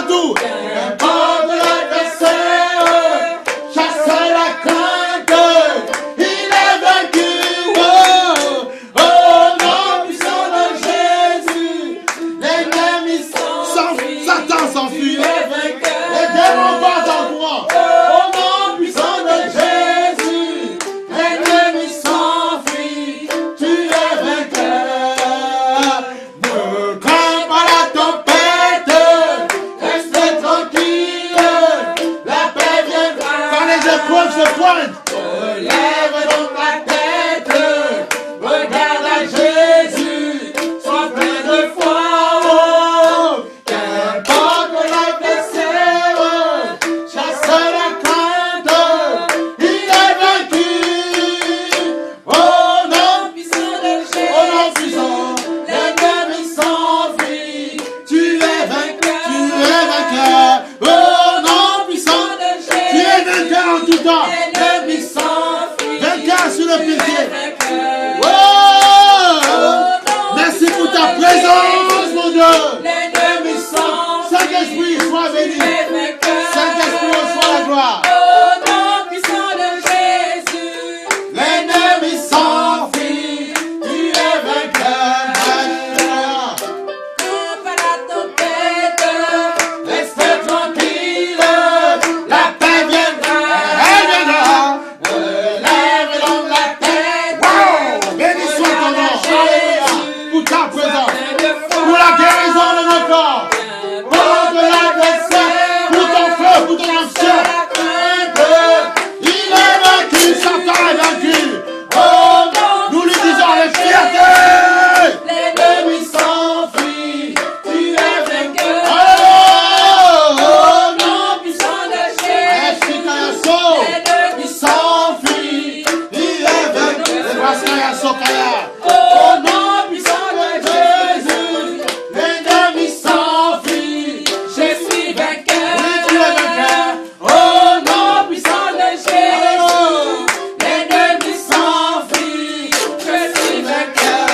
de tout. Qu'importe l'adversaire, chasse la crainte, il est vaincu. Oh, nom puissant de Jésus, l'ennemi s'enfuit, Satan s'enfuit, les démons partent en courant. Au nom puissant de Jésus, l'ennemi s'enfuit, tu es vainqueur. Ne crains pas la tempête, reste tranquille, la paix viendra. Quand les épreuves se pointent, relève donc la tête, regarde à Jésus, sois plein de foi. Oh, qu'importe l'adversaire, chasse la crainte, il est vaincu. Oh non, Puissant de Jésus, oh non puissant, l'ennemi s'enfuit, tu es vainqueur, tu es vainqueur. Oh non puissant, de tu Jésus, es vainqueur en tout temps, l'ennemi s'enfuit, vainqueur sur le tu es péché. vainqueur. Oh, merci pour ta présence, mon Dieu. L'ennemi s'enfuit, Saint-Esprit, sois béni. tu es vainqueur. Saint-Esprit, reçois la gloire. Au nom puissant de Jésus, L'ennemi s'enfuit, tu es vainqueur. crains pas la tempête, Reste tranquille, la paix viendra. Elle viendra. Lève donc la tête. Wow! Béni soit ton nom. Alléluia. Pour ta présence, plein de foi. pour la guérison de nos corps, pour de l'adversaire, pour ton feu, pour ton ancien. Il est vaincu, Satan est vaincu. Oh, nous lui disons avec fierté. L'ennemi s'enfuit, tu es vainqueur. Oh, Au nom puissant de Jésus, l'ennemi s'enfuit, il est vaincu. Au nom puissant de Jésus, l'ennemi s'enfuit. je suis vainqueur. Oui, tu es vainqueur. Au nom puissant de Jésus, l'ennemi s'enfuit, je suis vainqueur.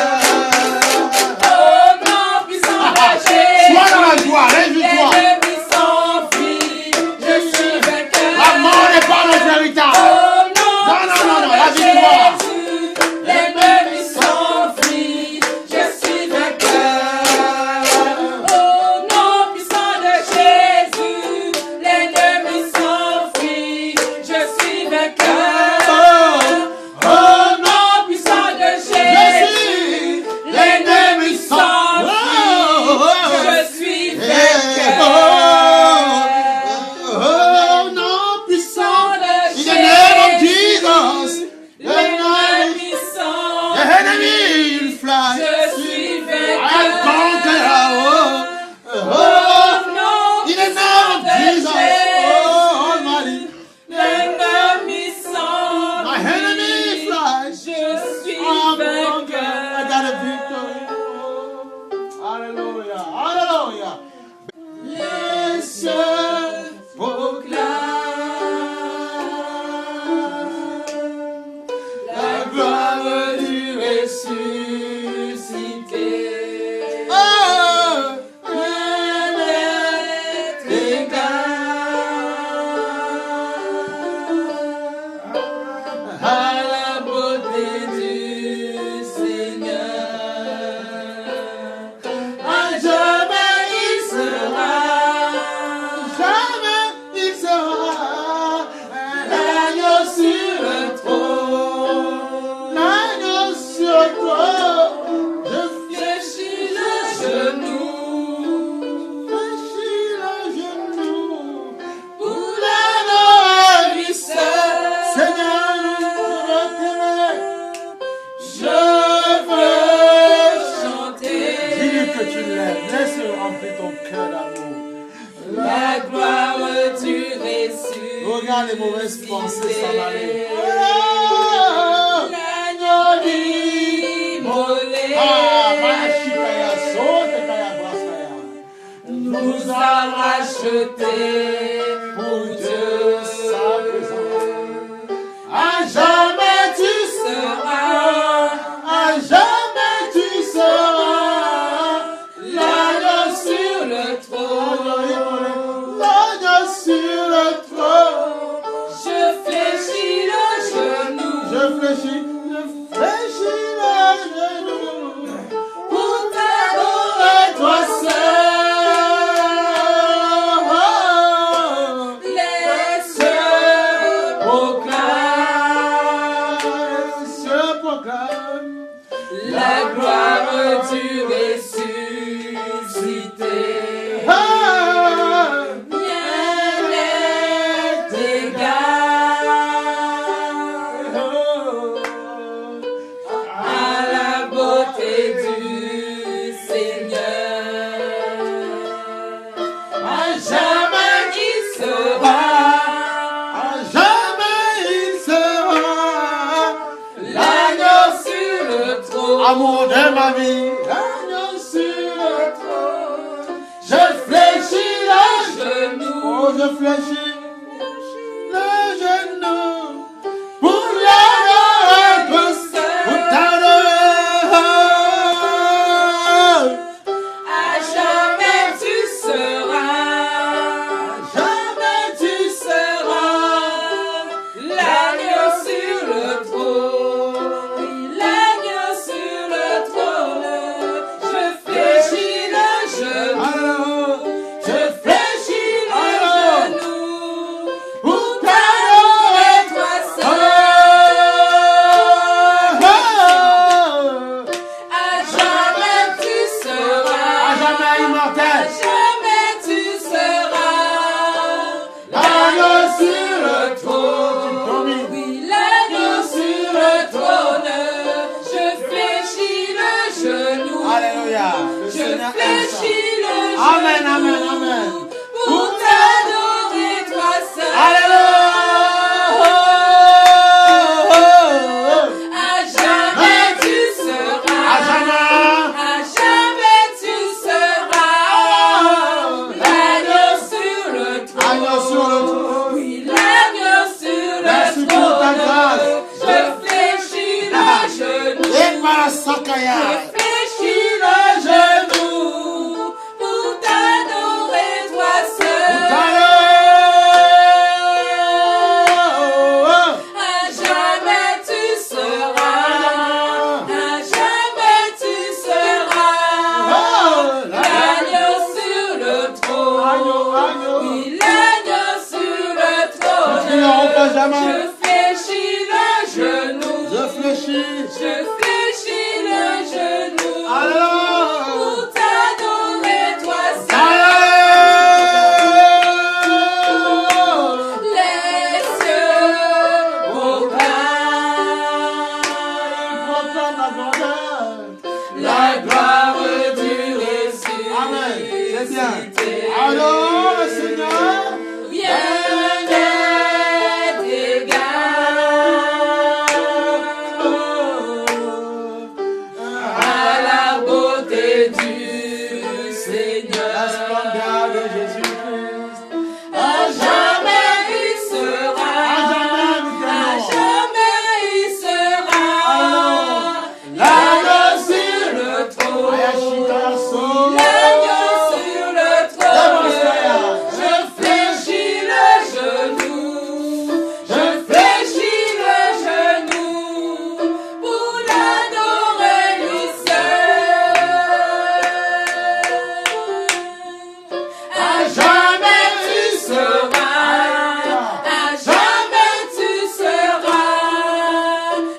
Au nom puissant de Jésus, Sois dans la joie, réjouis-toi. l'ennemi s'enfuit, je suis vainqueur. La mort n'est pas notre héritage. Au nom Non, non, non, non, la puissant de victoire. Jésus, l'ennemi s'enfuit, je suis vainqueur. Au nom puissant de Jésus, l'ennemi s'enfuit, je suis vainqueur. Au nom puissant de Jésus, l'ennemi s'enfuit, je suis vainqueur. Oh, non, puissant. De In the name of Jesus, l'ennemi the s'enfuit, enemy will fly. je suis I vainqueur. conquer. Oh, Au nom in the name puissant of de Jesus, Jésus, oh, Almighty, l'ennemi my enemy s'enfuit, flies. je suis I'm conquered. I got a vainqueur. victory. Oh, hallelujah, hallelujah. Les cieux proclament la gloire du ressuscité. Oh, rien n'est égal à la beauté du Seigneur. À jamais il sera, l'agneau sur le trône, l'agneau sur le trône. Je Fléchis le genou fléchis le genou pour l'adorer lui seul. Seigneur, Je veux chanter dis-lui que tu l'aimes, laisse remplir ton cœur d'amour. la gloire du ressuscité. Regarde les mauvaises pensées s'en aller. L'agneau immolé nous a rachetés pour Dieu sa présence. À jamais tu seras, à jamais tu seras l'agneau sur le trône. Amour de ma vie, l'agneau sur le trône. Je fléchis le genou. Oh, je fléchis le genou. Pour l'adorer, pour t'adorer. À jamais tu seras, jamais tu seras l'agneau sur le trône. Oui, l'agneau sur le trône. Je fléchis le genou. Alors, Je fléchis le genou pour t'adorer, t'adorer, toi seul. À jamais tu seras, à jamais à immortel. jamais tu seras L'agneau sur le trône. trône. Oui, l'agneau sur le trône. Je fléchis le genou. Alléluia. Le Je Seigneur aime ça. fléchis le genou. Amen, amen, amen. Pour t'adorer, toi seul. Alléluia. À jamais tu seras. À jamais. À jamais tu seras l'agneau sur le trône. Agneau sur le trône. Oui, l'agneau sur Merci le pour ta trône. grâce. Je fléchis le genou. Et par Sakaya. Je fléchis le genou pour t'adorer, toi seul. À jamais tu seras. À jamais tu seras l'agneau sur le trône. Oui, l'agneau sur le Tu ne romps pas trône. jamais. Je fléchis le genou. Je fléchis. Je fléchis le genou Alors. pour t'adorer, toi seul. Les cieux proclament la gloire du ressuscité. Amen. C'est bien. Alors, le Seigneur. Rien n'est égal à la beauté du La Seigneur. splendeur de Jésus-Christ. À jamais il sera. À jamais il sera. L'agneau sur le trône. L'agneau sur le trône. Je fléchis le genou. Je fléchis le genou pour l'adorer lui seul. À jamais tu seras. À jamais tu seras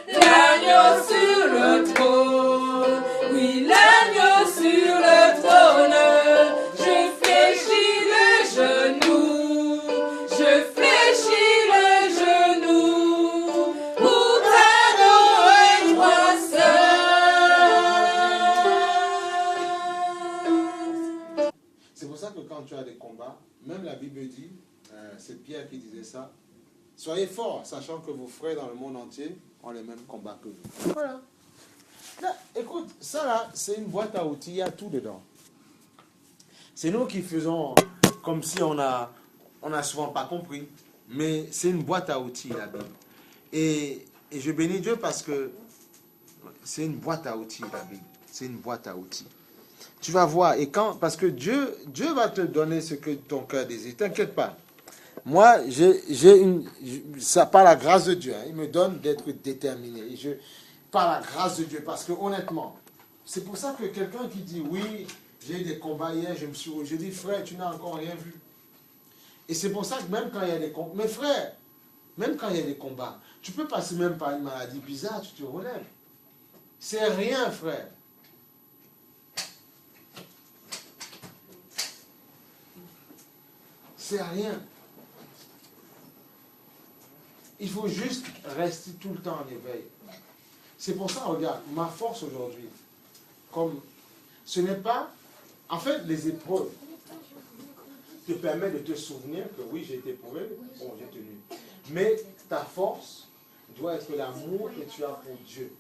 l'agneau sur le trône. Oui, l'agneau sur le trône. Je fléchis le genou. Je fléchis le genou pour t'adorer, toi seul. C'est pour ça que quand tu as des combats, même la Bible dit, c'est Pierre qui disait ça, soyez forts, sachant que vos frères dans le monde entier ont les mêmes combats que vous. Voilà. Là, écoute, ça là, c'est une boîte à outils, il y a tout dedans. C'est nous qui faisons comme si on a souvent pas compris, mais c'est une boîte à outils, la Bible. Et je bénis Dieu parce que c'est une boîte à outils, la Bible. C'est une boîte à outils. Tu vas voir, et parce que Dieu va te donner ce que ton cœur désire. T'inquiète pas. Moi, ça par la grâce de Dieu, hein, il me donne d'être déterminé. Et par la grâce de Dieu, parce que honnêtement, c'est pour ça que quelqu'un qui dit oui, j'ai eu des combats hier, je dis frère, tu n'as encore rien vu. Et c'est pour ça que même quand il y a des combats, mes frères, même quand il y a des combats, tu peux passer même par une maladie bizarre, tu te relèves. C'est rien, frère. C'est rien. Il faut juste rester tout le temps en éveil. C'est pour ça, regarde, ma force aujourd'hui, comme ce n'est pas, en fait, les épreuves te permettent de te souvenir que oui, j'ai été éprouvé, bon, j'ai tenu. Mais ta force doit être l'amour que tu as pour Dieu.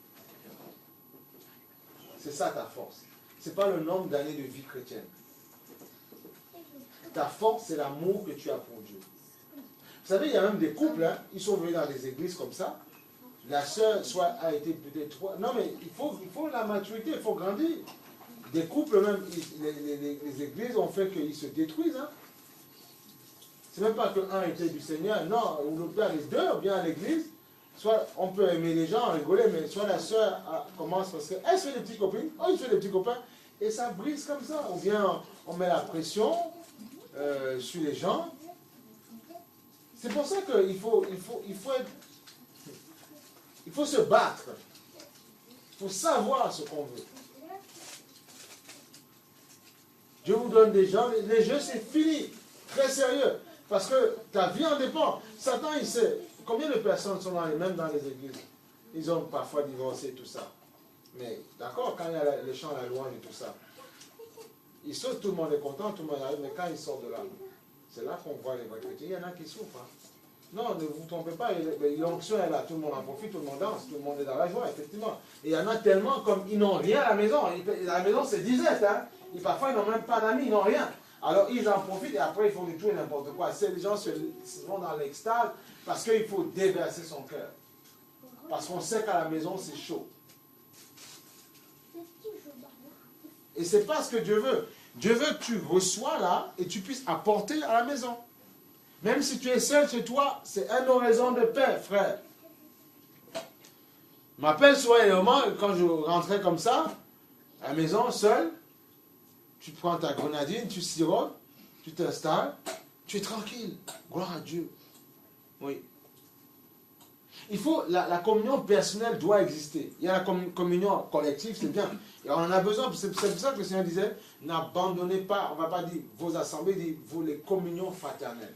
C'est ça ta force. Ce n'est pas le nombre d'années de vie chrétienne. Ta force, c'est l'amour que tu as pour Dieu. Vous savez, il y a même des couples, hein, ils sont venus dans des églises comme ça. La sœur soit a été peut-être trop... Non, mais il faut la maturité, il faut grandir. Des couples même, les églises ont fait qu'ils se détruisent. Hein. C'est même pas que un était du Seigneur, non, ou le père, les deux, ou bien à l'église. Soit on peut aimer les gens, rigoler, mais soit la sœur commence parce qu'elle se fait des petites copines, il se fait des petits copains, et ça brise comme ça. Ou bien on met la pression sur les gens. C'est pour ça qu'il faut se battre. Il faut savoir ce qu'on veut. Dieu vous donne des gens, les jeux c'est fini, très sérieux. Parce que ta vie en dépend. Satan, il sait. Combien de personnes sont même dans les églises? Ils ont parfois divorcé, tout ça. Mais d'accord, quand il y a les chants, la louange et tout ça, ils sautent, tout le monde est content, tout le monde arrive, mais quand ils sortent de là, c'est là qu'on voit les vrais chrétiens. Il y en a qui souffrent. Hein. Non, ne vous trompez pas, l'onction est là, tout le monde en profite, tout le monde danse, tout le monde est dans la joie, effectivement. Et il y en a tellement comme ils n'ont rien à la maison. La maison, c'est disette, hein. Et parfois, ils n'ont même pas d'amis, ils n'ont rien. Alors, ils en profitent et après, ils font du tout et n'importe quoi. Les gens se vont dans l'extase parce qu'il faut déverser son cœur. Parce qu'on sait qu'à la maison, c'est chaud. Et c'est pas ce que Dieu veut. Dieu veut que tu reçois là et tu puisses apporter à la maison. Même si tu es seul chez toi, c'est une oraison de paix, frère. Je m'appelle souvent, quand je rentrais comme ça, à la maison, seul, tu prends ta grenadine, tu sirotes, tu t'installes, tu es tranquille. Gloire à Dieu. Oui. Il faut, la communion personnelle doit exister. Il y a la communion collective, c'est bien. Et on en a besoin, c'est pour ça que le Seigneur disait, n'abandonnez pas, on ne va pas dire vos assemblées, il dit vous les communions fraternelles.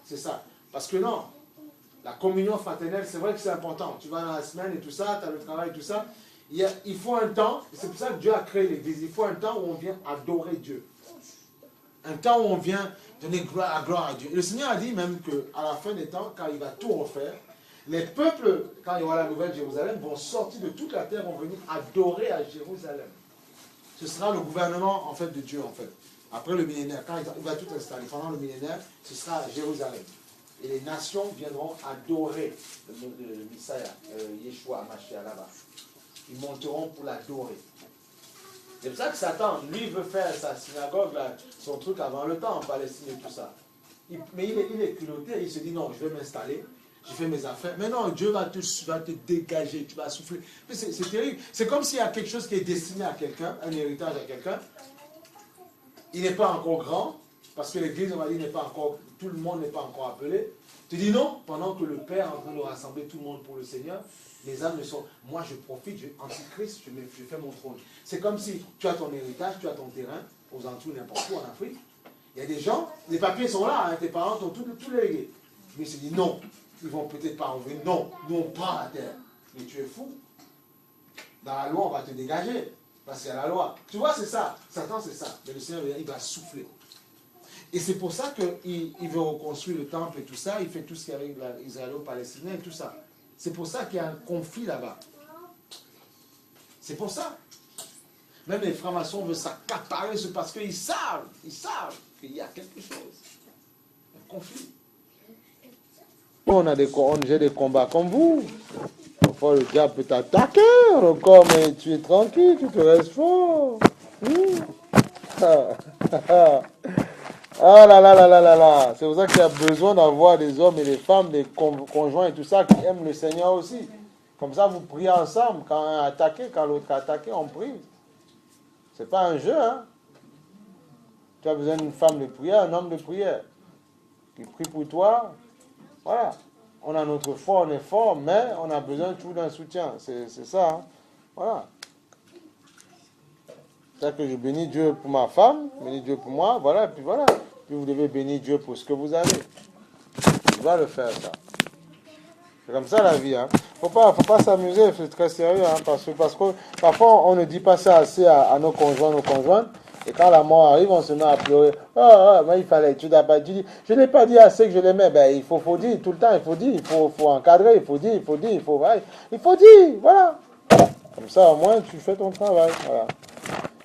C'est ça. Parce que non, la communion fraternelle, c'est vrai que c'est important. Tu vas dans la semaine et tout ça, tu as le travail et tout ça. Il faut un temps, c'est pour ça que Dieu a créé l'Église, il faut un temps où on vient adorer Dieu. Un temps où on vient donner gloire à Dieu. Et le Seigneur a dit même qu'à la fin des temps, quand il va tout refaire, les peuples, quand il y aura la nouvelle Jérusalem, vont sortir de toute la terre, vont venir adorer à Jérusalem. Ce sera le gouvernement en fait de Dieu en fait. Après le millénaire, quand il va tout installer, pendant le millénaire, ce sera à Jérusalem. Et les nations viendront adorer le Messiah, Yeshua, Mashiach là-bas. Ils monteront pour l'adorer. C'est pour ça que Satan, lui, veut faire sa synagogue, là, son truc avant le temps en Palestine et tout ça. Mais il est culotté, il se dit non, je vais m'installer, je fais mes affaires. Mais non, Dieu va te dégager, tu vas souffler. Mais c'est terrible. C'est comme s'il y a quelque chose qui est destiné à quelqu'un, un héritage à quelqu'un. Il n'est pas encore grand, parce que l'église, on va dire, n'est pas encore, tout le monde n'est pas encore appelé. Tu dis non, pendant que le Père est en train de rassembler tout le monde pour le Seigneur, les âmes ne sont... Moi, je profite, Antichrist, je fais mon trône. C'est comme si tu as ton héritage, tu as ton terrain, aux Antilles, n'importe où en Afrique. Il y a des gens, les papiers sont là, hein, tes parents t'ont tout légué. Mais il se dit non, ils vont peut-être pas en venir. Non, nous on prend la terre. Mais tu es fou. Dans la loi, on va te dégager. Parce qu'il y a la loi. Tu vois, c'est ça. Satan, c'est ça. Mais le Seigneur, il va souffler. Et c'est pour ça qu'il veut reconstruire le temple et tout ça. Il fait tout ce qu'il y avait avec les Israélo-Palestiniens et tout ça. C'est pour ça qu'il y a un conflit là-bas. C'est pour ça. Même les francs-maçons veulent s'accaparer parce qu'ils savent qu'il y a quelque chose. Un conflit. J'ai des combats comme vous. Parfois le diable peut t'attaquer encore, mais tu es tranquille, tu te restes fort. Ah là là là là là là. C'est pour ça qu'il y a besoin d'avoir des hommes et des femmes, des conjoints et tout ça qui aiment le Seigneur aussi. Comme ça, vous priez ensemble. Quand un a attaqué, quand l'autre a attaqué, on prie. C'est pas un jeu, hein. Tu as besoin d'une femme de prière, un homme de prière qui prie pour toi. Voilà. On a notre foi, on est fort, mais on a besoin toujours d'un soutien. C'est ça, hein. Voilà. C'est ça que je bénis Dieu pour ma femme, je bénis Dieu pour moi, voilà, puis voilà. Puis vous devez bénir Dieu pour ce que vous avez. Tu dois le faire, ça. C'est comme ça la vie, hein. Faut pas s'amuser, c'est très sérieux, hein, parce que parfois on ne dit pas ça assez à nos conjoints, nos conjointes, et quand la mort arrive, on se met à pleurer. Mais il fallait, tu dis, je n'ai pas dit assez que je l'aimais, ben il faut dire, tout le temps, il faut dire, il faut encadrer, il faut dire, voilà. Comme ça, au moins, tu fais ton travail. Voilà.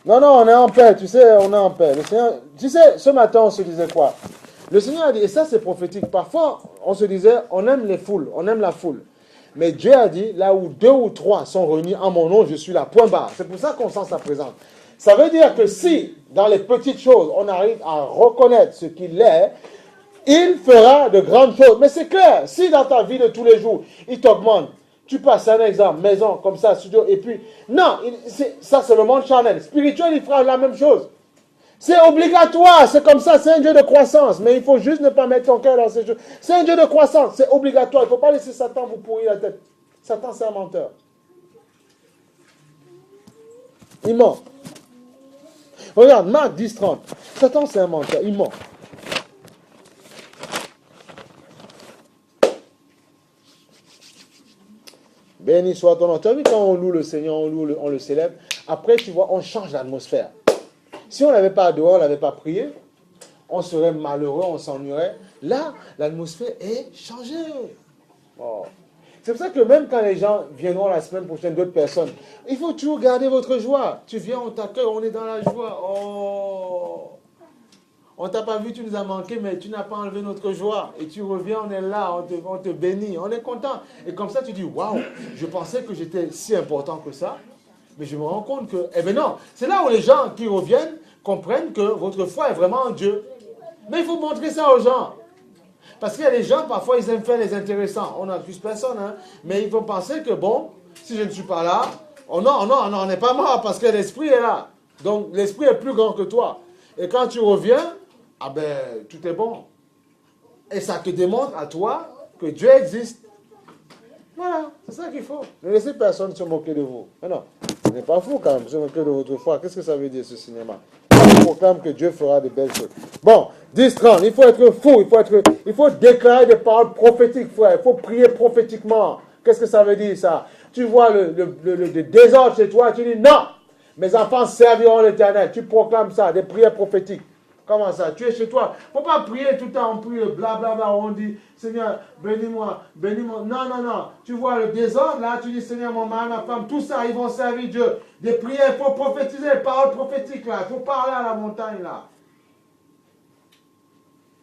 Non, non, on est en paix, tu sais, on est en paix. Le Seigneur, tu sais, ce matin, on se disait quoi? Le Seigneur a dit, et ça c'est prophétique, parfois, on se disait, on aime les foules, on aime la foule. Mais Dieu a dit, là où 2 ou 3 sont réunis en mon nom, je suis là, point barre. C'est pour ça qu'on sent sa présence. Ça veut dire que si, dans les petites choses, on arrive à reconnaître ce qu'il est, il fera de grandes choses. Mais c'est clair, si dans ta vie de tous les jours, il t'augmente, tu passes un exemple, maison, comme ça, studio, et puis, non, ça c'est le monde charnel. Spirituel, il fera la même chose. C'est obligatoire, c'est comme ça, c'est un Dieu de croissance. Mais il faut juste ne pas mettre ton cœur dans ces choses. C'est un Dieu de croissance, c'est obligatoire. Il ne faut pas laisser Satan vous pourrir la tête. Satan, c'est un menteur. Il ment. Regarde, Marc 10, 30. Satan, c'est un menteur, il ment. Béni soit ton nom. Tu as vu quand on loue le Seigneur, on le célèbre. Après, tu vois, on change l'atmosphère. Si on n'avait pas adoré, on n'avait pas prié, on serait malheureux, on s'ennuierait. Là, l'atmosphère est changée. Oh. C'est pour ça que même quand les gens viendront la semaine prochaine, d'autres personnes, il faut toujours garder votre joie. Tu viens, on t'accueille, on est dans la joie. Oh. On t'a pas vu, tu nous as manqué, mais tu n'as pas enlevé notre joie. Et tu reviens, on est là, on te bénit, on est content. Et comme ça, tu dis, waouh, je pensais que j'étais si important que ça. Mais je me rends compte que, eh bien non, c'est là où les gens qui reviennent comprennent que votre foi est vraiment en Dieu. Mais il faut montrer ça aux gens. Parce qu'il y a des gens, parfois, ils aiment faire les intéressants. On n'accuse personne, hein. Mais ils vont penser que, bon, si je ne suis pas là, oh non, on n'est pas mort parce que l'esprit est là. Donc, l'esprit est plus grand que toi. Et quand tu reviens, ah ben, tout est bon. Et ça te démontre à toi que Dieu existe. Voilà, c'est ça qu'il faut. Ne laissez personne se moquer de vous. Mais non, ce n'est pas fou quand même, se moquer de votre foi. Qu'est-ce que ça veut dire ce cinéma? On proclame que Dieu fera de belles choses. Bon, 10-30, il faut être fou, il faut déclarer des paroles prophétiques, frère. Il faut prier prophétiquement. Qu'est-ce que ça veut dire ça? Tu vois le désordre chez toi, tu dis non, mes enfants serviront l'Éternel. Tu proclames ça, des prières prophétiques. Comment ça? Tu es chez toi. Il ne faut pas prier tout le temps, on prie blablabla, on dit, Seigneur, bénis-moi, bénis-moi. Non, non, non. Tu vois le désordre, là, tu dis, Seigneur, mon mari, ma femme, tout ça, ils vont servir Dieu. Des prières, il faut prophétiser, les paroles prophétiques, là. Il faut parler à la montagne, là.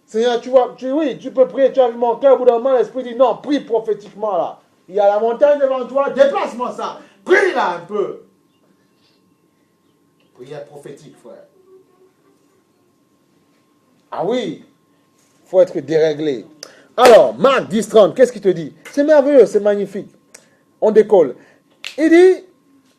Seigneur, tu vois, oui, tu peux prier, tu as vu mon cœur, au bout d'un moment, l'Esprit dit, non, prie prophétiquement, là. Il y a la montagne devant toi, déplace-moi ça. Prie, là, un peu. Prière prophétique, frère. Ah oui, il faut être déréglé. Alors, Marc 10-30, qu'est-ce qu'il te dit? C'est merveilleux, c'est magnifique. On décolle. Il dit,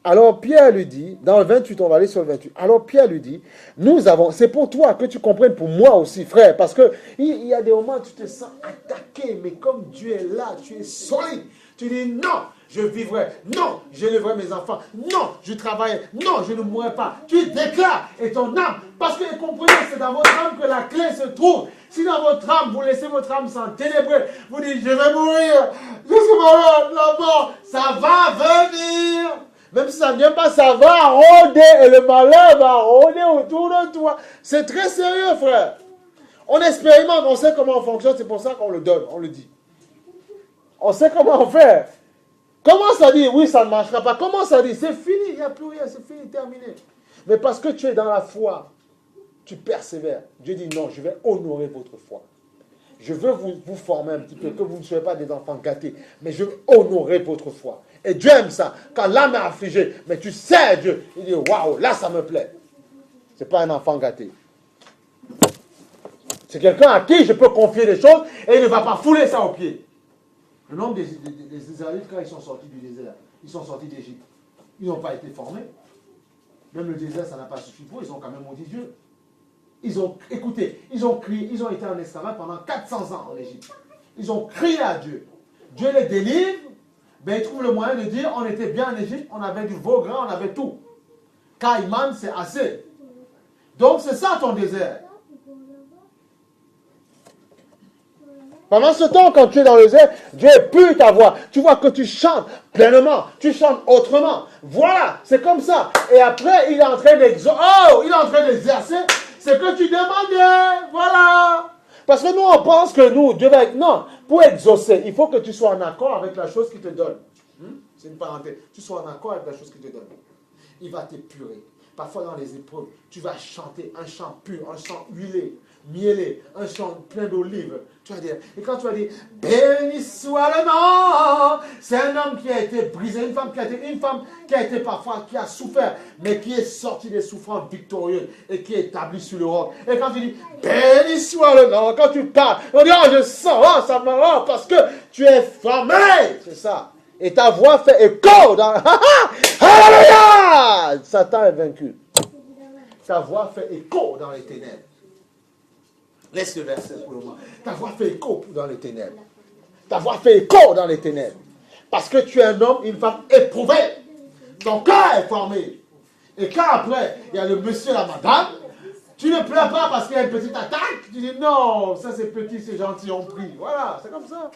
alors Pierre lui dit, dans le 28, on va aller sur le 28. Alors Pierre lui dit, nous avons, c'est pour toi que tu comprennes, pour moi aussi, frère, parce que il y a des moments où tu te sens attaqué, mais comme Dieu est là, tu es solide. Tu dis non, je vivrai, non, j'élèverai mes enfants, non, je travaillerai, non, je ne mourrai pas. Tu déclares, et ton âme, parce que comprenez, c'est dans votre âme que la clé se trouve. Si dans votre âme, vous laissez votre âme s'enténébrer, vous dites, je vais mourir, je suis malade, la mort, ça va venir. Même si ça ne vient pas, ça va rôder, et le malheur va rôder autour de toi. C'est très sérieux, frère. On expérimente, on sait comment on fonctionne, c'est pour ça qu'on le donne, on le dit. On sait comment on fait. Comment ça dit, oui, ça ne marchera pas. Comment ça dit, c'est fini, il n'y a plus rien, c'est fini, terminé. Mais parce que tu es dans la foi, tu persévères. Dieu dit, non, je vais honorer votre foi. Je veux vous former un petit peu, que vous ne soyez pas des enfants gâtés, mais je veux honorer votre foi. Et Dieu aime ça. Quand l'âme est affligée, mais tu sais Dieu, il dit, waouh, là ça me plaît. Ce n'est pas un enfant gâté. C'est quelqu'un à qui je peux confier des choses et il ne va pas fouler ça aux pieds. Le nombre des Israélites, quand ils sont sortis du désert, ils sont sortis d'Égypte. Ils n'ont pas été formés. Même le désert, ça n'a pas suffi pour eux. Ils ont quand même maudit Dieu. Ils ont, écoutez, ils ont crié, ils ont été en esclavage pendant 400 ans en Égypte. Ils ont crié à Dieu. Dieu les délivre, ben ils trouvent le moyen de dire, on était bien en Égypte, on avait du veau gras, on avait tout. Caïman, c'est assez. Donc c'est ça ton désert. Pendant ce temps, quand tu es dans le désert, Dieu pue ta voix. Tu vois que tu chantes pleinement, tu chantes autrement. Voilà, c'est comme ça. Et après, il est en train d'exercer ce que tu demandais. Voilà. Parce que nous, on pense que Dieu va être... Non, pour exaucer, il faut que tu sois en accord avec la chose qu'il te donne. c'est une parenthèse, tu sois en accord avec la chose qu'il te donne. Il va t'épurer. Parfois dans les épreuves, tu vas chanter un chant pur, un chant huilé, mielé, un chant plein d'olives. Tu vas dire, et quand tu vas dire, béni soit le nom, c'est un homme qui a été brisé, une femme qui a été parfois, qui a souffert, mais qui est sorti des souffrances victorieuses et qui est établi sur le roc. Et quand tu dis, béni soit le nom, quand tu parles, on dit, oh je sens, oh ça me rend, parce que tu es formé, c'est ça. Et ta voix fait écho dans... Alléluia! Satan est vaincu. Ta voix fait écho dans les ténèbres. Laisse le verset pour le moment. Ta voix fait écho dans les ténèbres. Ta voix fait écho dans les ténèbres. Parce que tu es un homme, une femme éprouvée. Ton cœur est formé. Et quand après, il y a le monsieur et la madame, tu ne pleures pas parce qu'il y a une petite attaque. Tu dis non, ça c'est petit, c'est gentil, on prie. Voilà, c'est comme ça.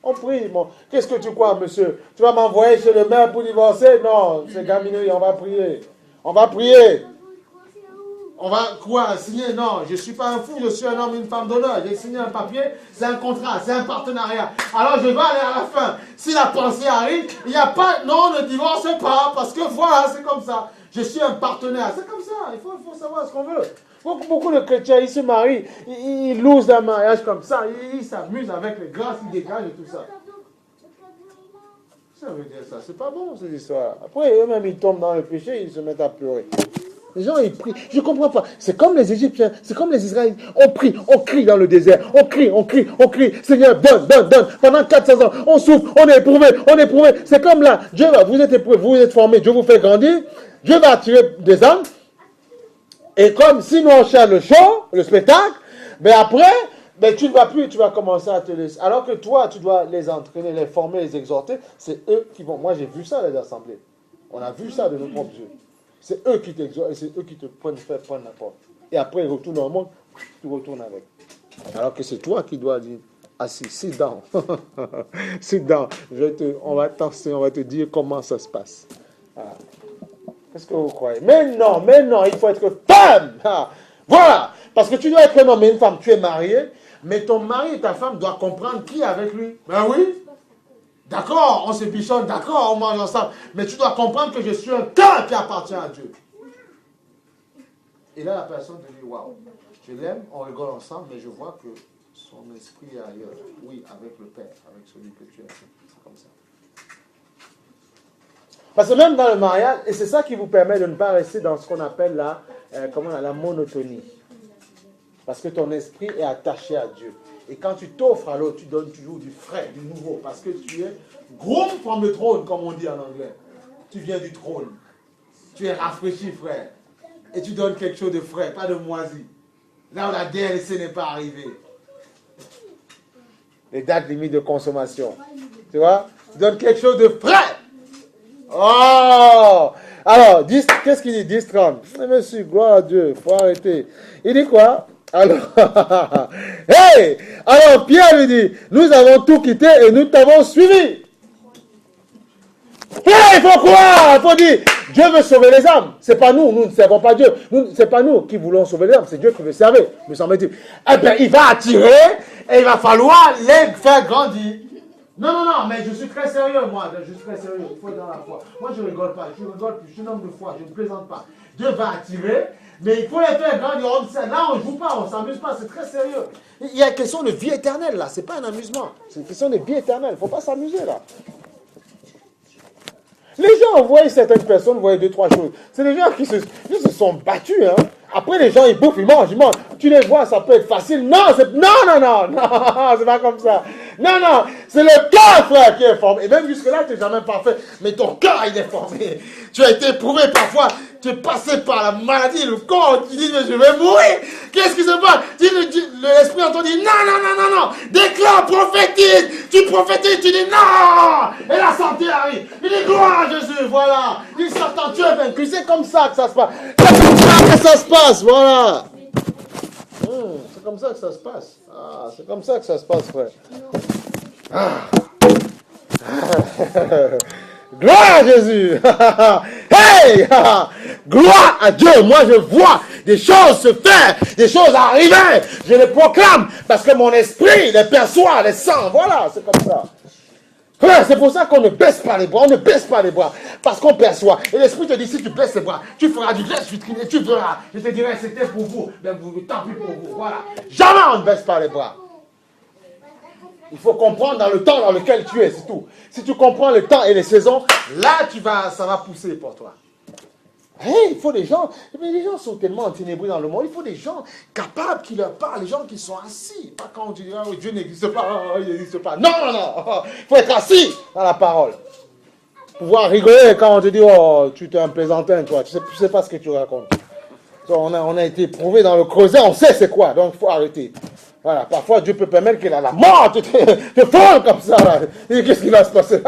On prie. Bon. Qu'est-ce que tu crois, monsieur? Tu vas m'envoyer chez le maire pour divorcer? Non, c'est gaminerie, on va prier. On va prier. On va quoi? Signer? Non, je ne suis pas un fou, je suis un homme, une femme d'honneur. J'ai signé un papier, c'est un contrat, c'est un partenariat. Alors je vais aller à la fin. Si la pensée arrive, il n'y a pas, non, ne divorce pas, parce que voilà, c'est comme ça. Je suis un partenaire, c'est comme ça. Il faut savoir ce qu'on veut. Beaucoup de chrétiens, ils se marient, ils lousent un mariage comme ça, ils s'amusent avec les grâces, ils dégagent et tout ça. Ça veut dire ça, c'est pas bon cette histoire. Après, eux-mêmes, ils tombent dans le péché, ils se mettent à pleurer. Les gens, ils prient. Je ne comprends pas. C'est comme les Égyptiens, c'est comme les Israéliens. On prie, on crie dans le désert. On crie. Seigneur, donne. Pendant 400 ans, on souffre, on est éprouvé. C'est comme là. Dieu va, vous êtes éprouvé, vous êtes formé, Dieu vous fait grandir. Dieu va attirer des âmes. Et comme si nous on cherche le show, le spectacle, mais après, tu ne vas plus, tu vas commencer à te laisser. Alors que toi, tu dois les entraîner, les former, les exhorter. C'est eux qui vont. Moi, j'ai vu ça, les assemblées. On a vu ça de nos propres yeux. C'est eux qui t'exhortent et c'est eux qui te faire prendre la porte. Et après, ils retournent dans le monde, tu retournes avec. Alors que c'est toi qui dois dire, assis, sit down. Sit down. On va te dire comment ça se passe. Voilà. Qu'est-ce que vous croyez? Mais non, il faut être femme. Voilà. Parce que tu dois être un homme et une femme. Tu es marié, mais ton mari et ta femme doivent comprendre qui est avec lui. Ben oui. D'accord, on se bichonne, d'accord, on mange ensemble. Mais tu dois comprendre que je suis un cœur qui appartient à Dieu. Et là, la personne te dit, waouh, je l'aime, on rigole ensemble, mais je vois que son esprit est ailleurs. Oui, avec le Père, avec celui que tu es. C'est comme ça. Parce que même dans le mariage, et c'est ça qui vous permet de ne pas rester dans ce qu'on appelle la monotonie. Parce que ton esprit est attaché à Dieu. Et quand tu t'offres à l'autre, tu donnes toujours du frais, du nouveau. Parce que tu es groom from the throne, comme on dit en anglais. Tu viens du trône. Tu es rafraîchi, frère. Et tu donnes quelque chose de frais, pas de moisi. Là où la DLC n'est pas arrivée. Les dates limites de consommation. Tu vois? Tu donnes quelque chose de frais. Oh! Alors, qu'est-ce qu'il dit? 10-30. Monsieur, gloire à Dieu, il faut arrêter. Il dit quoi? Alors, hey! Alors Pierre lui dit, nous avons tout quitté et nous t'avons suivi. Il faut croire, il faut dire, Dieu veut sauver les âmes. C'est pas nous ne servons pas Dieu. C'est pas nous qui voulons sauver les âmes, c'est Dieu qui veut servir, me semble-t-il. Eh bien, il va attirer et il va falloir les faire grandir. Non, mais je suis très sérieux, moi. Je suis très sérieux. Il faut être dans la foi. Moi, je ne rigole pas. Je suis un homme de foi. Je ne plaisante pas. Dieu va attirer, mais il faut les faire grandir. Là, on ne joue pas, on ne s'amuse pas. C'est très sérieux. Il y a une question de vie éternelle, là. Ce n'est pas un amusement. C'est une question de vie éternelle. Il ne faut pas s'amuser, là. Les gens voient certaines personnes, voient 2-3 choses. C'est des gens qui se sont battus, hein. Après, les gens, ils bouffent, ils mangent. Tu les vois, ça peut être facile. Non, c'est pas comme ça. Non, c'est le cœur, frère, qui est formé. Et même jusque-là, tu n'es jamais parfait. Mais ton cœur, il est formé. Tu as été éprouvé parfois. Tu es passé par la maladie, le corps. Tu dis, mais je vais mourir. Qu'est-ce qui se passe? L'esprit entend dit, non. Déclare, prophétise. Tu prophétises, tu dis, non. Et la santé arrive. Il dit, gloire à Jésus, voilà. Il dit, Satan, tu es vaincu. C'est comme ça que ça se passe. C'est comme ça que ça se passe, voilà. C'est comme ça que ça se passe. C'est comme ça que ça se passe, frère. Gloire à Jésus. Hey! Gloire à Dieu. Moi, je vois des choses se faire, des choses arriver. Je les proclame parce que mon esprit les perçoit, les sent. Voilà, c'est comme ça. Ouais, c'est pour ça qu'on ne baisse pas les bras, on ne baisse pas les bras, parce qu'on perçoit. Et l'Esprit te dit, si tu baisses les bras, tu feras du geste vitrine et tu verras. Je te dirai, c'était pour vous, mais tant pis pour vous. Voilà. Jamais on ne baisse pas les bras. Il faut comprendre dans le temps dans lequel tu es, c'est tout. Si tu comprends le temps et les saisons, là, ça va pousser pour toi. Hey, il faut des gens, mais les gens sont tellement enténébrés dans le monde, il faut des gens capables qui leur parlent, des gens qui sont assis. Pas quand tu dis, oh, Dieu n'existe pas, oh, il n'existe pas. Non, non, non, il faut être assis dans la parole. Pouvoir rigoler quand on te dit, oh, tu t'es un plaisantin, toi, tu sais pas ce que tu racontes. On a été prouvé dans le creuset, on sait c'est quoi, donc il faut arrêter. Voilà, parfois Dieu peut permettre que la mort te folle comme ça. Qu'est-ce qui va se passer?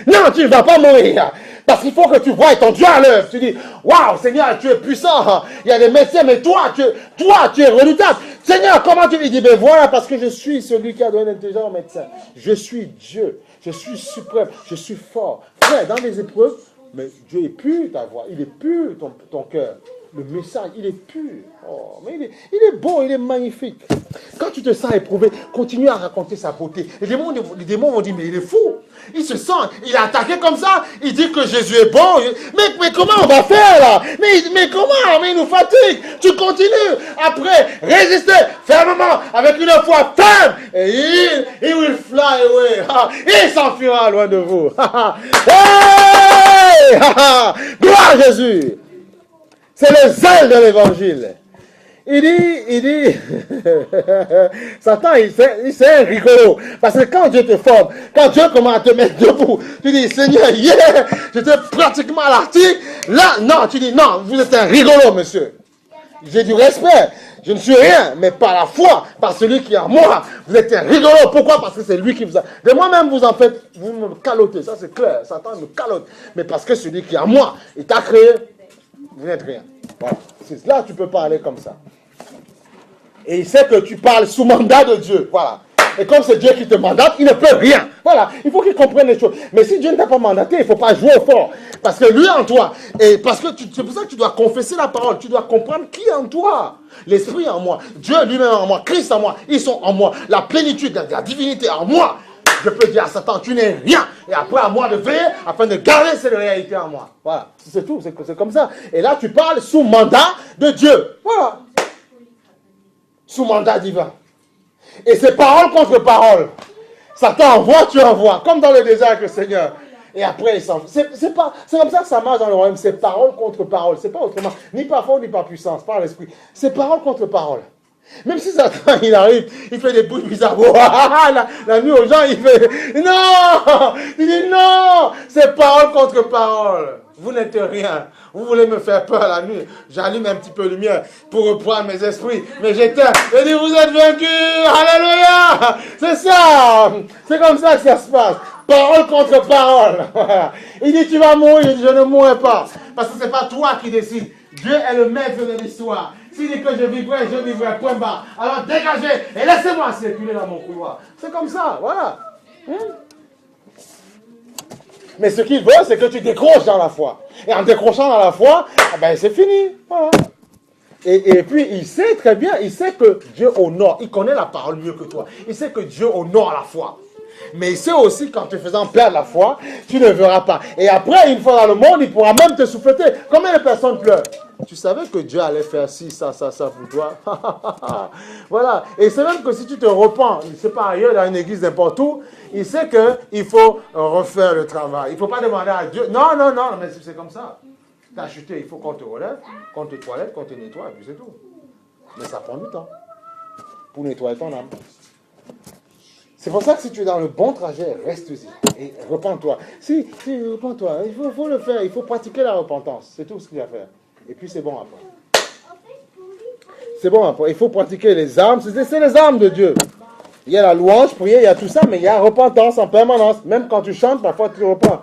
Non, tu ne vas pas mourir. Parce qu'il faut que tu vois ton Dieu à l'œuvre. Tu dis, waouh, Seigneur, tu es puissant. Il y a des médecins, mais toi, tu es redoutable. Seigneur, comment tu lui dis? Ben voilà, parce que je suis celui qui a donné l'intelligence au médecin. Je suis Dieu. Je suis suprême. Je suis fort. Frère, dans les épreuves, mais Dieu est pur ta voix. Il est pur ton cœur. Le message, il est pur. Oh, mais il est beau, il est magnifique. Quand tu te sens éprouvé, continue à raconter sa beauté. Les démons vont dire, mais il est fou. Il se sent, il est attaqué comme ça. Il dit que Jésus est bon. Mais comment on va faire là? Mais comment? Mais il nous fatigue. Tu continues. Après, résistez fermement avec une foi ferme. Et il will fly away. Il s'enfuira loin de vous. Hey! Gloire à Jésus. C'est le zèle de l'évangile. Il dit, Satan, c'est un rigolo. Parce que quand Dieu te forme, quand Dieu commence à te mettre debout, tu dis, Seigneur, hier, j'étais pratiquement à l'article. Là, non, tu dis, non, vous êtes un rigolo, monsieur. J'ai du respect. Je ne suis rien, mais par la foi, par celui qui est en moi, vous êtes un rigolo. Pourquoi? Parce que c'est lui qui vous a... De moi-même, vous en faites, vous me calotez. Ça, c'est clair. Satan me calote. Mais parce que celui qui est en moi, il t'a créé, vous n'êtes rien. Voilà. C'est là tu peux parler comme ça. Et il sait que tu parles sous mandat de Dieu. Voilà. Et comme c'est Dieu qui te mandate, il ne peut rien. Voilà. Il faut qu'il comprenne les choses. Mais si Dieu ne t'a pas mandaté, il ne faut pas jouer au fort. Parce que lui en toi. Et parce que c'est pour ça que tu dois confesser la parole. Tu dois comprendre qui est en toi. L'Esprit en moi. Dieu lui-même en moi. Christ en moi. Ils sont en moi. La plénitude de la divinité en moi. Je peux dire à Satan, tu n'es rien. Et après, à moi de veiller afin de garder cette réalité en moi. Voilà. C'est tout. C'est comme ça. Et là, tu parles sous mandat de Dieu. Voilà. Sous mandat divin. Et c'est parole contre parole. Satan envoie, tu envoies. Comme dans le désert avec le Seigneur. Et après, il s'en... C'est comme ça que ça marche dans le royaume. C'est parole contre parole. C'est pas autrement. Ni par force, ni par puissance. Par l'esprit. C'est parole contre parole. Même si Satan, il arrive, il fait des bruits bizarres. La nuit aux gens, il fait... Non! Il dit non! C'est parole contre parole. Vous n'êtes rien. Vous voulez me faire peur la nuit. J'allume un petit peu de lumière pour reprendre mes esprits. Mais j'éteins. Je dis, vous êtes vaincus. Alléluia! C'est ça. C'est comme ça que ça se passe. Parole contre parole. Il dit, tu vas mourir. Je dis, je ne mourrai pas. Parce que ce n'est pas toi qui décides. Dieu est le maître de l'histoire. S'il dit que je vivrai, point barre. Alors dégagez et laissez-moi circuler dans mon couloir. C'est comme ça, voilà. Mais ce qu'il veut, c'est que tu décroches dans la foi. Et en décrochant dans la foi, ben c'est fini. Voilà. Et puis, il sait très bien, il sait que Dieu honore. Il connaît la parole mieux que toi. Il sait que Dieu honore la foi. Mais il sait aussi qu'en te faisant perdre la foi, tu ne verras pas. Et après, une fois dans le monde, il pourra même te souffleter. Combien de personnes pleurent? Tu savais que Dieu allait faire ci, ça pour toi. Voilà. Et c'est même que si tu te repens, je ne sais pas, ailleurs, dans une église, n'importe où, il sait qu'il faut refaire le travail. Il ne faut pas demander à Dieu. Non, mais c'est comme ça. Tu as chuté, il faut qu'on te relève, qu'on te toilette, qu'on te nettoie, et puis c'est tout. Mais ça prend du temps pour nettoyer ton âme. C'est pour ça que si tu es dans le bon trajet, reste-y et repens-toi. Si, repens-toi, il faut le faire, il faut pratiquer la repentance. C'est tout ce qu'il y a à faire. Et puis c'est bon après. C'est bon après. Il faut pratiquer les armes. C'est les armes de Dieu. Il y a la louange, prière, il y a tout ça, mais il y a repentance en permanence. Même quand tu chantes, parfois tu repens.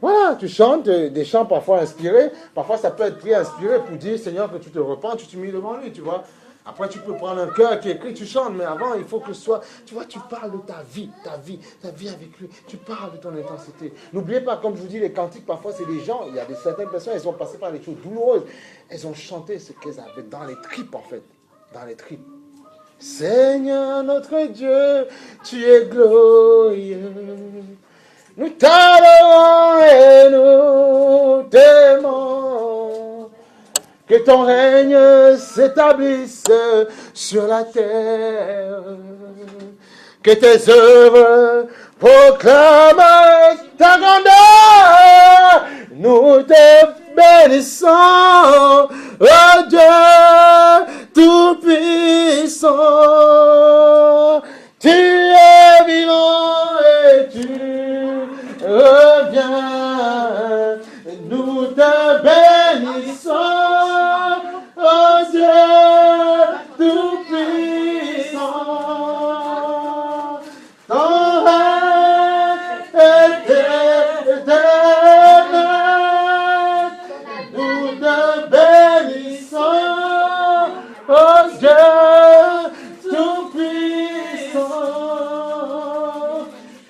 Voilà, tu chantes des chants parfois inspirés. Parfois ça peut être très inspiré pour dire, Seigneur, que tu te repens, tu te mets devant lui, tu vois. Après, tu peux prendre un cœur qui est écrit, tu chantes, mais avant, il faut que ce soit... Tu vois, tu parles de ta vie avec lui. Tu parles de ton intensité. N'oubliez pas, comme je vous dis, les cantiques, parfois, c'est des gens, il y a certaines personnes, elles ont passé par des choses douloureuses. Elles ont chanté ce qu'elles avaient dans les tripes, en fait. Dans les tripes. Seigneur, notre Dieu, tu es glorieux. Nous t'adorons et nous t'aimons. Que ton règne s'établisse sur la terre. Que tes œuvres proclament ta grandeur. Nous te bénissons, oh Dieu Tout-Puissant. Tu es vivant et tu reviens. Nous te bénissons, oh Dieu Tout-Puissant. Ton règne est éternel. Nous te bénissons, oh Dieu Tout-Puissant.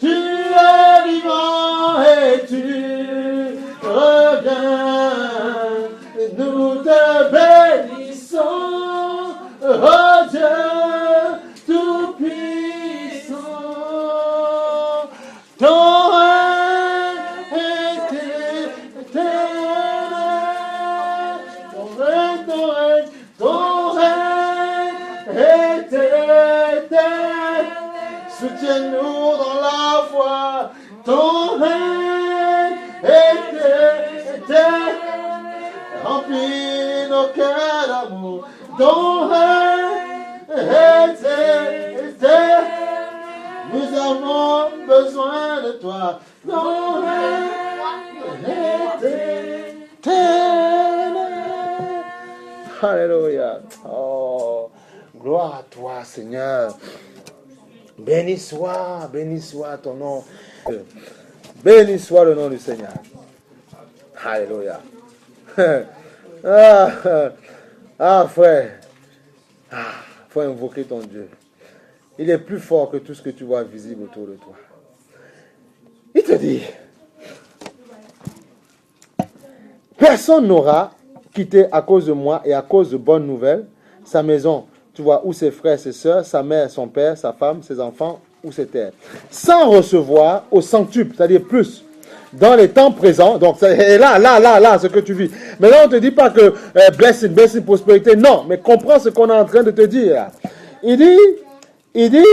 Tu es vivant et tu reviens. Nous te bénissons, oh Dieu Tout-Puissant. Ton règne est éternel. Ton règne est éternel. Soutiens-nous dans la foi. Ton règne est éternel. Remplis nos cœurs d'amour. Ton règne est éternel. Nous avons besoin de toi. Ton règne est éternel. Alléluia. Oh, gloire à toi, Seigneur. Béni soit ton nom. Béni soit le nom du Seigneur. Alléluia. Frère. Faut invoquer ton Dieu. Il est plus fort que tout ce que tu vois visible autour de toi. Il te dit, personne n'aura quitté à cause de moi et à cause de bonnes nouvelles sa maison, tu vois, ou ses frères, ses sœurs, sa mère, son père, sa femme, ses enfants, ou ses terres, sans recevoir au centuple, c'est-à-dire plus, dans les temps présents. Donc, c'est là, ce que tu vis. Mais là, on ne te dit pas que blessing, prospérité. Non, mais comprends ce qu'on est en train de te dire. Il dit,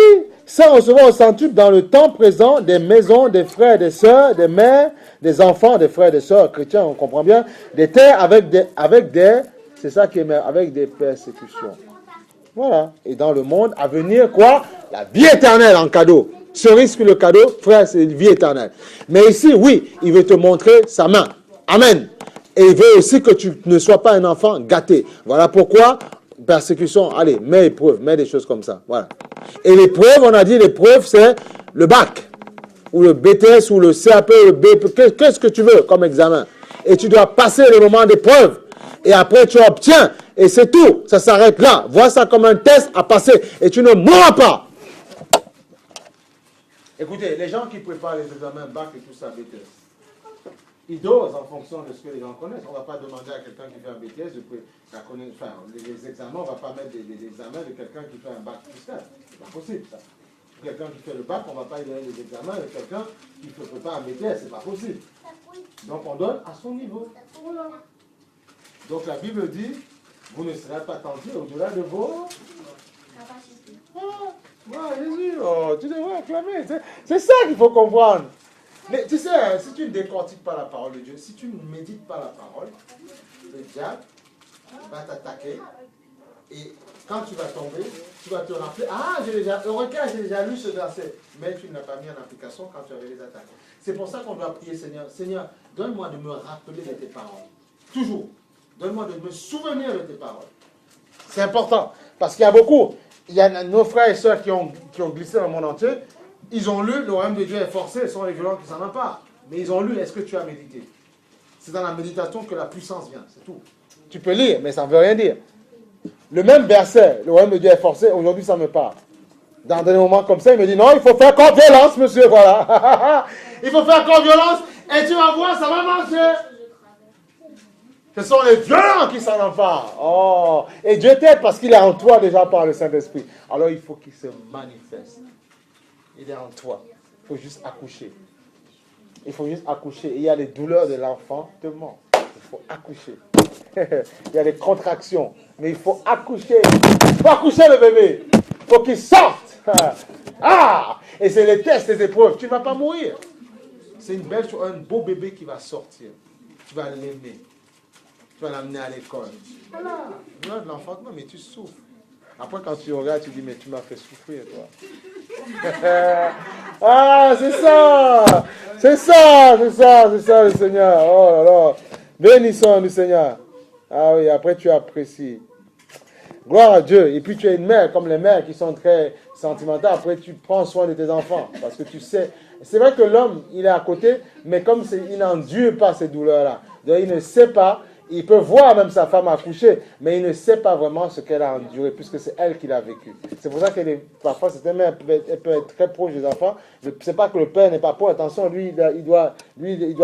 sans recevoir au centuple dans le temps présent des maisons, des frères, des sœurs, des mères, des enfants, des frères, des sœurs chrétiens, on comprend bien, des terres avec des c'est ça qui est avec des persécutions. Voilà. Et dans le monde à venir, quoi? La vie éternelle en cadeau. Ce risque, le cadeau, frère, c'est une vie éternelle. Mais ici, oui, il veut te montrer sa main. Amen. Et il veut aussi que tu ne sois pas un enfant gâté. Voilà pourquoi, persécution, allez, mets épreuve, mets des choses comme ça. Voilà. Et l'épreuve, on a dit, l'épreuve, c'est le bac, ou le BTS, ou le CAP, ou le BP, qu'est-ce que tu veux comme examen. Et tu dois passer le moment d'épreuve. Et après, tu obtiens. Et c'est tout. Ça s'arrête là. Vois ça comme un test à passer. Et tu ne mourras pas. Écoutez, les gens qui préparent les examens bac et tout ça, BTS, ils dosent en fonction de ce que les gens connaissent. On ne va pas demander à quelqu'un qui fait un BTS de connaître, enfin, les examens, on ne va pas mettre des examens de quelqu'un qui fait un bac fiscal. C'est pas possible, ça. Quelqu'un qui fait le bac, on ne va pas lui donner des examens de quelqu'un qui ne prépare un BTS. C'est pas possible. Donc, on donne à son niveau. Voilà. Donc, la Bible dit, vous ne serez pas tentés au-delà de vos capacités. Jésus, tu devrais acclamer. C'est ça qu'il faut comprendre. Mais tu sais, si tu ne décortiques pas la parole de Dieu, si tu ne médites pas la parole, le diable va t'attaquer. Et quand tu vas tomber, tu vas te rappeler, j'ai déjà lu ce verset, mais tu ne l'as pas mis en application quand tu avais les attaques. C'est pour ça qu'on doit prier, Seigneur, donne-moi de me rappeler de tes paroles. Toujours. Donne-moi de me souvenir de tes paroles. C'est important. Parce qu'il y a beaucoup. Il y a nos frères et sœurs qui ont glissé dans le monde entier. Ils ont lu, le royaume de Dieu est forcé, ce sont les violents qui s'en emparent. Mais ils ont lu, est-ce que tu as médité? C'est dans la méditation que la puissance vient, c'est tout. Tu peux lire, mais ça ne veut rien dire. Le même verset, le royaume de Dieu est forcé, aujourd'hui ça me parle. Dans des moments comme ça, il me dit, non, il faut faire comme violence, monsieur, voilà. Il faut faire comme violence, et tu vas voir, ça va marcher. Ce sont les violents qui s'en emparent. Et Dieu t'aide parce qu'il est en toi déjà par le Saint-Esprit. Alors il faut qu'il se manifeste. Il est en toi. Il faut juste accoucher. Il faut juste accoucher. Il y a les douleurs de l'enfantement. Il faut accoucher. Il y a les contractions. Mais il faut accoucher. Il faut accoucher le bébé. Il faut qu'il sorte. Ah! Et c'est les tests, les épreuves. Tu ne vas pas mourir. C'est une belle chose, un beau bébé qui va sortir. Tu vas l'aimer. Tu vas l'amener à l'école. Voilà. Douleur de l'enfantement, mais tu souffres. Après, quand tu regardes, tu dis, mais tu m'as fait souffrir, toi. Ah, c'est ça. C'est ça, c'est ça, c'est ça, le Seigneur. Oh là là. Bénissons le Seigneur. Ah oui, après, tu apprécies. Gloire à Dieu. Et puis, tu es une mère, comme les mères qui sont très sentimentales. Après, tu prends soin de tes enfants. Parce que tu sais. C'est vrai que l'homme, il est à côté, mais comme il n'endure pas ces douleurs-là. Donc, il ne sait pas. Il peut voir même sa femme accoucher, mais il ne sait pas vraiment ce qu'elle a enduré, puisque c'est elle qui l'a vécu. C'est pour ça que parfois, certaines mères elle peut être très proche des enfants. C'est pas que le père n'est pas pour. Attention, lui, il doit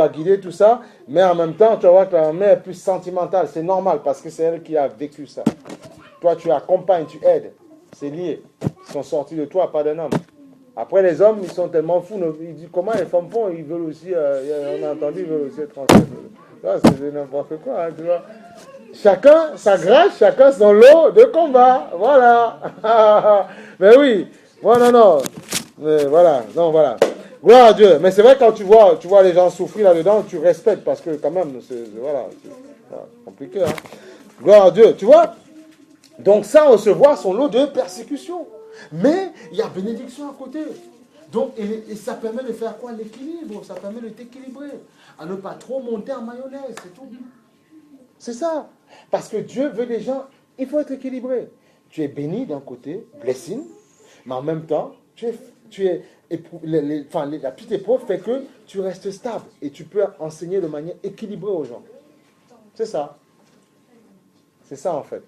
guider tout ça, mais en même temps, tu vas voir que la mère est plus sentimentale. C'est normal, parce que c'est elle qui a vécu ça. Toi, tu accompagnes, tu aides. C'est lié. Ils sont sortis de toi, pas d'un homme. Après, les hommes, ils sont tellement fous. Ils disent, comment les femmes font? Ils veulent aussi, on a entendu, ils veulent aussi être transférés. C'est n'importe quoi, hein, tu vois. Chacun sa grâce, chacun son lot de combat. Voilà. Mais oui. Non. Mais voilà. Non, voilà. Gloire à Dieu. Mais c'est vrai, quand tu vois les gens souffrir là-dedans, tu respectes parce que quand même, c'est compliqué. Hein. Gloire à Dieu. Tu vois? Donc ça, recevoir son lot de persécution. Mais il y a bénédiction à côté. Donc, et ça permet de faire quoi? L'équilibre. Ça permet de t'équilibrer. À ne pas trop monter en mayonnaise, c'est tout. C'est ça. Parce que Dieu veut des gens, il faut être équilibré. Tu es béni d'un côté, blessing, mais en même temps, la petite épreuve fait que tu restes stable et tu peux enseigner de manière équilibrée aux gens. C'est ça. C'est ça en fait.